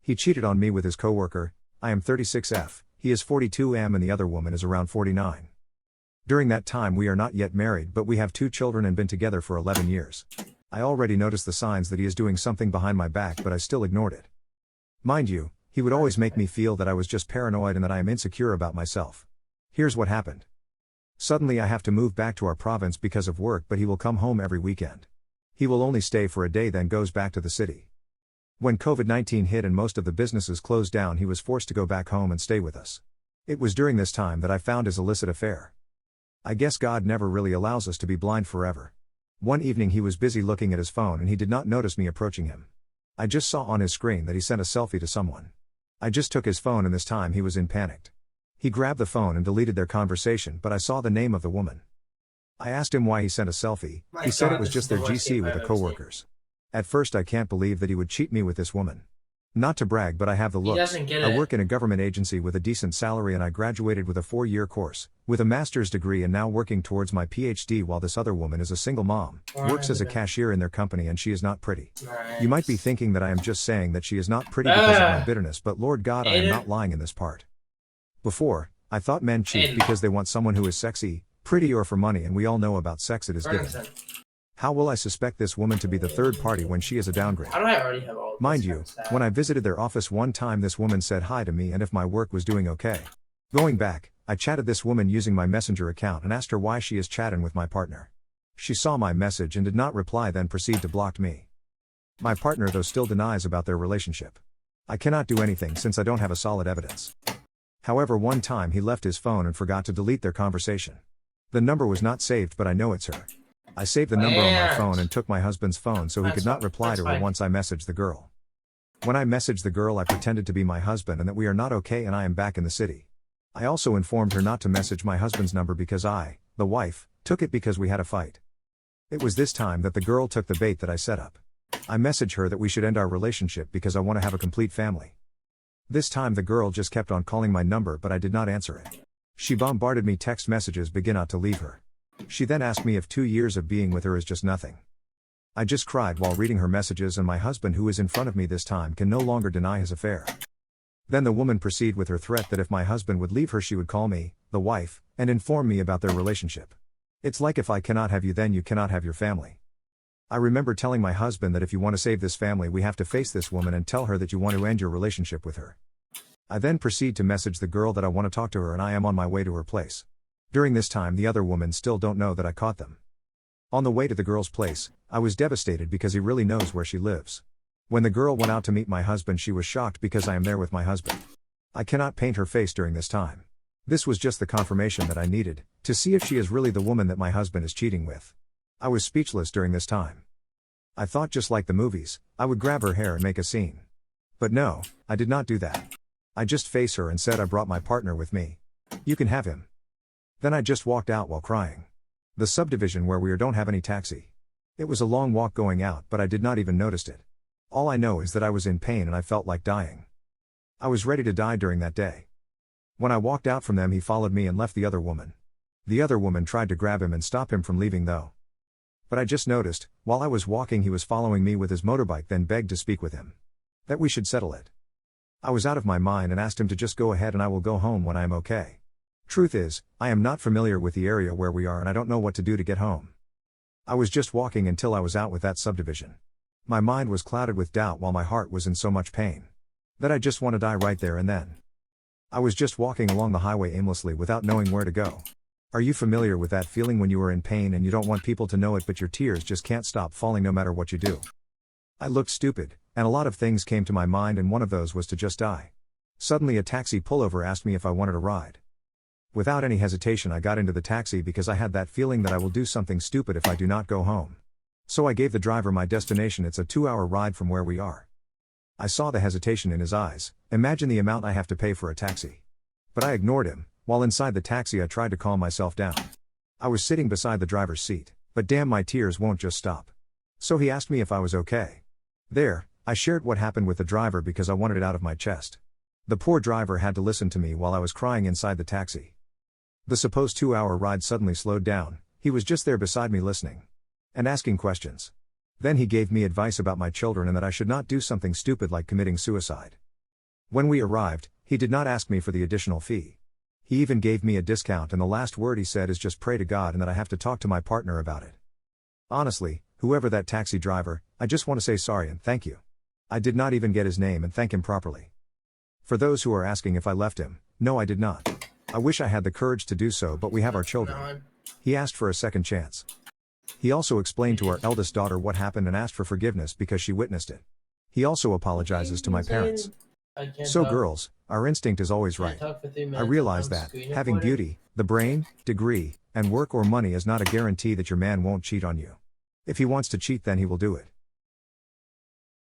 He cheated on me with his coworker. I am 36F, he is 42M and the other woman is around 49. During that time we are not yet married but we have 2 children and been together for 11 years. I already noticed the signs that he is doing something behind my back but I still ignored it. Mind you, he would always make me feel that I was just paranoid and that I am insecure about myself. Here's what happened. Suddenly I have to move back to our province because of work but he will come home every weekend. He will only stay for a day then goes back to the city. When COVID-19 hit and most of the businesses closed down he was forced to go back home and stay with us. It was during this time that I found his illicit affair. I guess God never really allows us to be blind forever. One evening he was busy looking at his phone and he did not notice me approaching him. I just saw on his screen that he sent a selfie to someone. I just took his phone and this time he was in panicked. He grabbed the phone and deleted their conversation but I saw the name of the woman. I asked him why he sent a selfie. He said it was just their GC with the coworkers. At first I can't believe that he would cheat me with this woman. Not to brag but I have the looks. I work in a government agency with a decent salary and I graduated with a 4-year course, with a master's degree and now working towards my PhD while this other woman is a single mom, works as a cashier in their company and she is not pretty. You might be thinking that I am just saying that she is not pretty because of my bitterness but Lord God I am not lying in this part. Before, I thought men cheat because they want someone who is sexy, pretty or for money and we all know about sex it is given. How will I suspect this woman to be the third party when she is a downgrade? How do I already have all Mind you, when I visited their office one time this woman said hi to me and if my work was doing okay. Going back, I chatted this woman using my messenger account and asked her why she is chatting with my partner. She saw my message and did not reply then proceed to block me. My partner though still denies about their relationship. I cannot do anything since I don't have a solid evidence. However one time he left his phone and forgot to delete their conversation. The number was not saved but I know it's her. I saved the number on my phone and took my husband's phone so he could not reply to her once I messaged the girl. When I messaged the girl I pretended to be my husband and that we are not okay and I am back in the city. I also informed her not to message my husband's number because I, the wife, took it because we had a fight. It was this time that the girl took the bait that I set up. I messaged her that we should end our relationship because I want to have a complete family. This time the girl just kept on calling my number but I did not answer it. She bombarded me text messages begin not to leave her. She then asked me if 2 years of being with her is just nothing. I just cried while reading her messages and my husband who is in front of me this time can no longer deny his affair. Then the woman proceeded with her threat that if my husband would leave her she would call me, the wife, and inform me about their relationship. It's like if I cannot have you then you cannot have your family. I remember telling my husband that if you want to save this family we have to face this woman and tell her that you want to end your relationship with her. I then proceed to message the girl that I want to talk to her and I am on my way to her place. During this time the other women still don't know that I caught them. On the way to the girl's place, I was devastated because he really knows where she lives. When the girl went out to meet my husband she was shocked because I am there with my husband. I cannot paint her face during this time. This was just the confirmation that I needed, to see if she is really the woman that my husband is cheating with. I was speechless during this time. I thought just like the movies, I would grab her hair and make a scene. But no, I did not do that. I just faced her and said I brought my partner with me. You can have him. Then I just walked out while crying. The subdivision where we are don't have any taxi. It was a long walk going out but I did not even notice it. All I know is that I was in pain and I felt like dying. I was ready to die during that day. When I walked out from them he followed me and left the other woman. The other woman tried to grab him and stop him from leaving though. But I just noticed, while I was walking he was following me with his motorbike then begged to speak with him. That we should settle it. I was out of my mind and asked him to just go ahead and I will go home when I am okay. Truth is, I am not familiar with the area where we are and I don't know what to do to get home. I was just walking until I was out with that subdivision. My mind was clouded with doubt while my heart was in so much pain. That I just want to die right there and then. I was just walking along the highway aimlessly without knowing where to go. Are you familiar with that feeling when you are in pain and you don't want people to know it but your tears just can't stop falling no matter what you do? I looked stupid, and a lot of things came to my mind and one of those was to just die. Suddenly a taxi pullover asked me if I wanted a ride. Without any hesitation I got into the taxi because I had that feeling that I will do something stupid if I do not go home. So I gave the driver my destination. It's a 2-hour ride from where we are. I saw the hesitation in his eyes. Imagine the amount I have to pay for a taxi. But I ignored him. While inside the taxi I tried to calm myself down. I was sitting beside the driver's seat, but damn my tears won't just stop. So he asked me if I was okay. There, I shared what happened with the driver because I wanted it out of my chest. The poor driver had to listen to me while I was crying inside the taxi. The supposed 2-hour ride suddenly slowed down. He was just there beside me listening. And asking questions. Then he gave me advice about my children and that I should not do something stupid like committing suicide. When we arrived, he did not ask me for the additional fee. He even gave me a discount, and the last word he said is just pray to God and that I have to talk to my partner about it. Honestly, whoever that taxi driver, I just want to say sorry and thank you. I did not even get his name and thank him properly. For those who are asking if I left him, no, I did not. I wish I had the courage to do so, but we have our children. He asked for a second chance. He also explained to our eldest daughter what happened and asked for forgiveness because she witnessed it. He also apologizes to my parents. So girls, our instinct is always right. I realize that, having beauty, the brain, degree, and work or money is not a guarantee that your man won't cheat on you. If he wants to cheat, then he will do it.